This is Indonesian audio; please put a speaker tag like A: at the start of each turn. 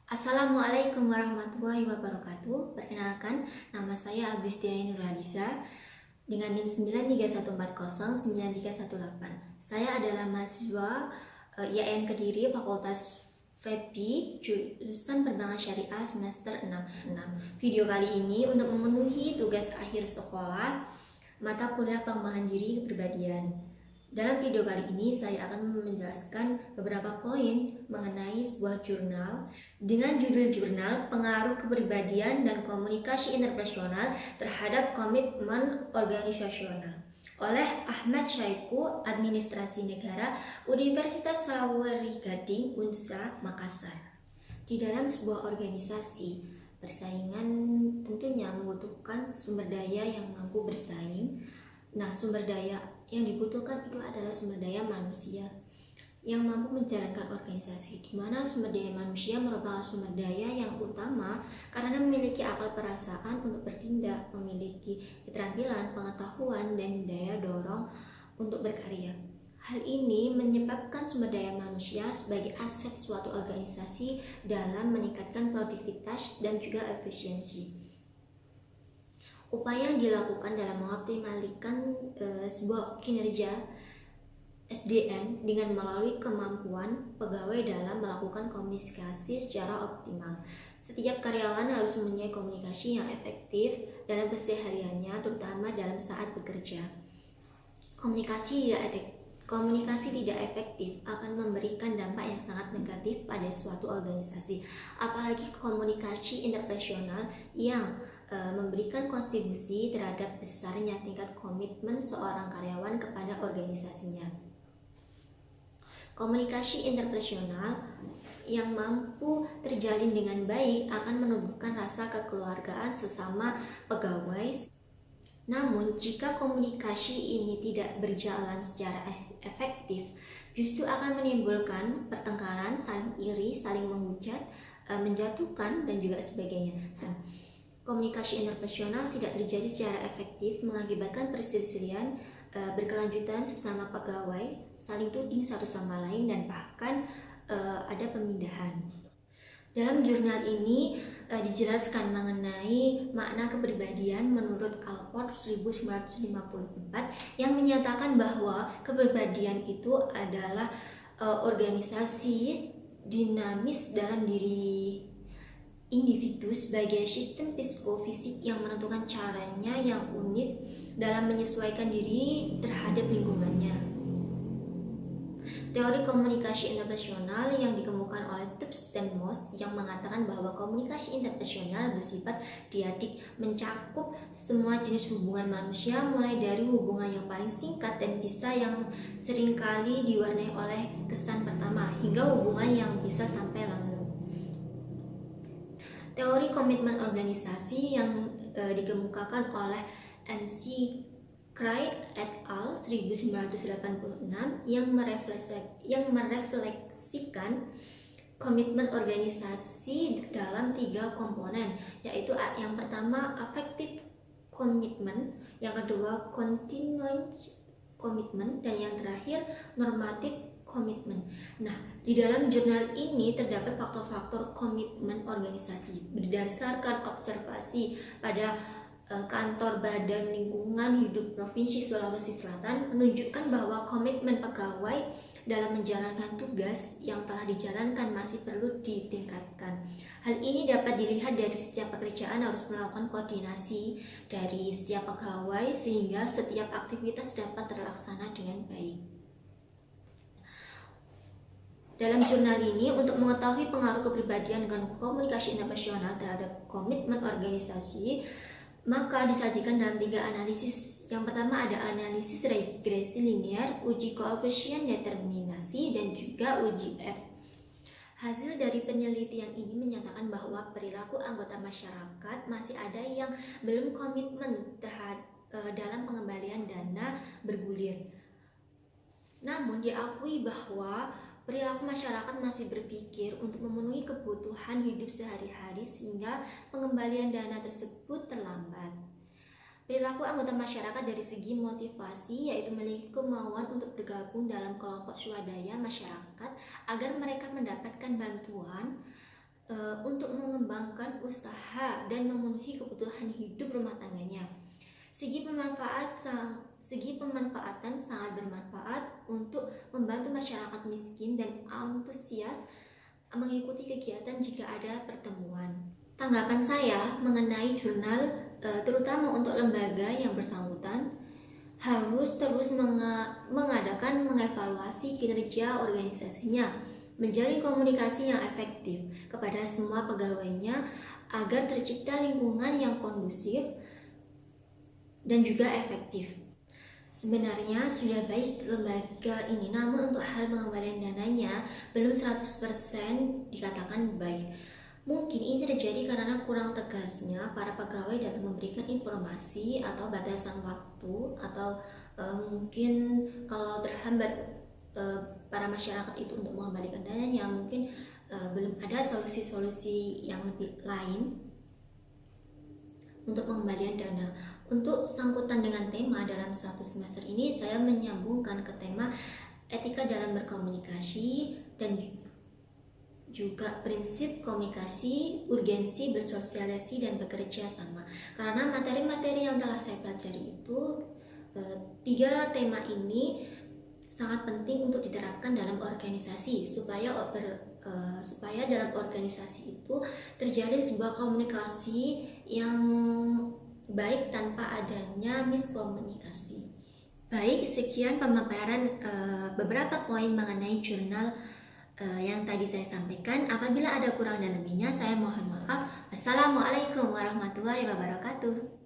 A: Assalamualaikum warahmatullahi wabarakatuh. Perkenalkan, nama saya Agustiani Nurhadisa dengan NIM 931409318. Saya adalah mahasiswa IAIN Kediri Fakultas FEBI jurusan Perbankan Syariah semester 6. Video kali ini untuk memenuhi tugas akhir sekolah mata kuliah pengembangan diri kepribadian. Dalam video kali ini saya akan menjelaskan beberapa poin mengenai sebuah jurnal dengan judul jurnal Pengaruh Kepribadian dan Komunikasi Interpersonal terhadap Komitmen Organisasional oleh Ahmad Syaiqo, Administrasi Negara, Universitas Sawarikading, Unsa, Makassar. Di dalam sebuah organisasi, persaingan tentunya membutuhkan sumber daya yang mampu bersaing. Nah, sumber daya yang dibutuhkan itu adalah sumber daya manusia yang mampu menjalankan organisasi, di mana sumber daya manusia merupakan sumber daya yang utama karena memiliki akal perasaan untuk bertindak, memiliki keterampilan, pengetahuan, dan daya dorong untuk berkarya. Hal ini menyebabkan sumber daya manusia sebagai aset suatu organisasi dalam meningkatkan produktivitas dan juga efisiensi. Upaya yang dilakukan dalam mengoptimalkan sebuah kinerja SDM dengan melalui kemampuan pegawai dalam melakukan komunikasi secara optimal. Setiap karyawan harus mempunyai komunikasi yang efektif dalam kesehariannya, terutama dalam saat bekerja. Komunikasi tidak efektif akan memberikan dampak yang sangat negatif pada suatu organisasi, apalagi komunikasi interpersonal yang memberikan kontribusi terhadap besarnya tingkat komitmen seorang karyawan kepada organisasinya. Komunikasi interpersonal yang mampu terjalin dengan baik akan menumbuhkan rasa kekeluargaan sesama pegawai. Namun, jika komunikasi ini tidak berjalan secara efektif, justru akan menimbulkan pertengkaran, saling iri, saling menghujat, menjatuhkan, dan juga sebagainya. Komunikasi interpersonal tidak terjadi secara efektif mengakibatkan perselisihan berkelanjutan sesama pegawai, saling tuding satu sama lain, dan bahkan ada pemindahan. Dalam jurnal ini dijelaskan mengenai makna kepribadian menurut Alport 1954 yang menyatakan bahwa kepribadian itu adalah organisasi dinamis dalam diri individu sebagai sistem psikofisik yang menentukan caranya yang unik dalam menyesuaikan diri terhadap lingkungannya. Teori komunikasi interpersonal yang dikemukakan oleh Tubbs dan Moss yang mengatakan bahwa komunikasi interpersonal bersifat diadik, mencakup semua jenis hubungan manusia, mulai dari hubungan yang paling singkat dan bisa yang seringkali diwarnai oleh kesan pertama, hingga hubungan yang bisa sampai langgeng. Teori komitmen organisasi yang dikemukakan oleh MC Cray et al. 1986 yang merefleksikan komitmen organisasi dalam 3 komponen, yaitu yang pertama affective commitment, yang kedua continuing commitment, dan yang terakhir normative komitmen. Nah, di dalam jurnal ini terdapat faktor-faktor komitmen organisasi berdasarkan observasi pada Kantor Badan Lingkungan Hidup Provinsi Sulawesi Selatan menunjukkan bahwa komitmen pegawai dalam menjalankan tugas yang telah dijalankan masih perlu ditingkatkan. Hal ini dapat dilihat dari setiap pekerjaan harus melakukan koordinasi dari setiap pegawai sehingga setiap aktivitas dapat terlaksana dengan baik. Dalam jurnal ini, untuk mengetahui pengaruh kepribadian dan komunikasi interpersonal terhadap komitmen organisasi, maka disajikan dalam 3 analisis. Yang pertama ada analisis regresi linear, uji koefisien determinasi, dan juga uji F. Hasil dari penelitian ini menyatakan bahwa perilaku anggota masyarakat masih ada yang belum komitmen dalam pengembalian dana bergulir. Namun diakui bahwa perilaku masyarakat masih berpikir untuk memenuhi kebutuhan hidup sehari-hari sehingga pengembalian dana tersebut terlambat. Perilaku anggota masyarakat dari segi motivasi yaitu memiliki kemauan untuk bergabung dalam kelompok swadaya masyarakat agar mereka mendapatkan bantuan untuk mengembangkan usaha dan memenuhi kebutuhan hidup rumah tangganya. Segi pemanfaatan sangat bermanfaat untuk membantu masyarakat miskin dan antusias mengikuti kegiatan jika ada pertemuan. Tanggapan saya mengenai jurnal, terutama untuk lembaga yang bersangkutan, harus terus mengadakan mengevaluasi kinerja organisasinya, menjalin komunikasi yang efektif kepada semua pegawainya agar tercipta lingkungan yang kondusif dan juga efektif. Sebenarnya sudah baik lembaga ini, namun untuk hal pengembalian dananya belum 100% dikatakan baik. Mungkin ini terjadi karena kurang tegasnya para pegawai dalam memberikan informasi atau batasan waktu, atau mungkin kalau terhambat para masyarakat itu untuk mengembalikan dananya, mungkin belum ada solusi-solusi yang lebih lain untuk pengembalian dana. Untuk sangkutan dengan tema dalam satu semester ini, saya menyambungkan ke tema etika dalam berkomunikasi dan juga prinsip komunikasi, urgensi bersosialisasi dan bekerja sama. Karena materi-materi yang telah saya pelajari itu, 3 tema ini sangat penting untuk diterapkan dalam organisasi supaya dalam organisasi itu terjadi sebuah komunikasi yang baik tanpa adanya miskomunikasi. Baik, sekian pemaparan beberapa poin mengenai jurnal yang tadi saya sampaikan. Apabila ada kurang dan lebihnya, saya mohon maaf. Assalamualaikum warahmatullahi wabarakatuh.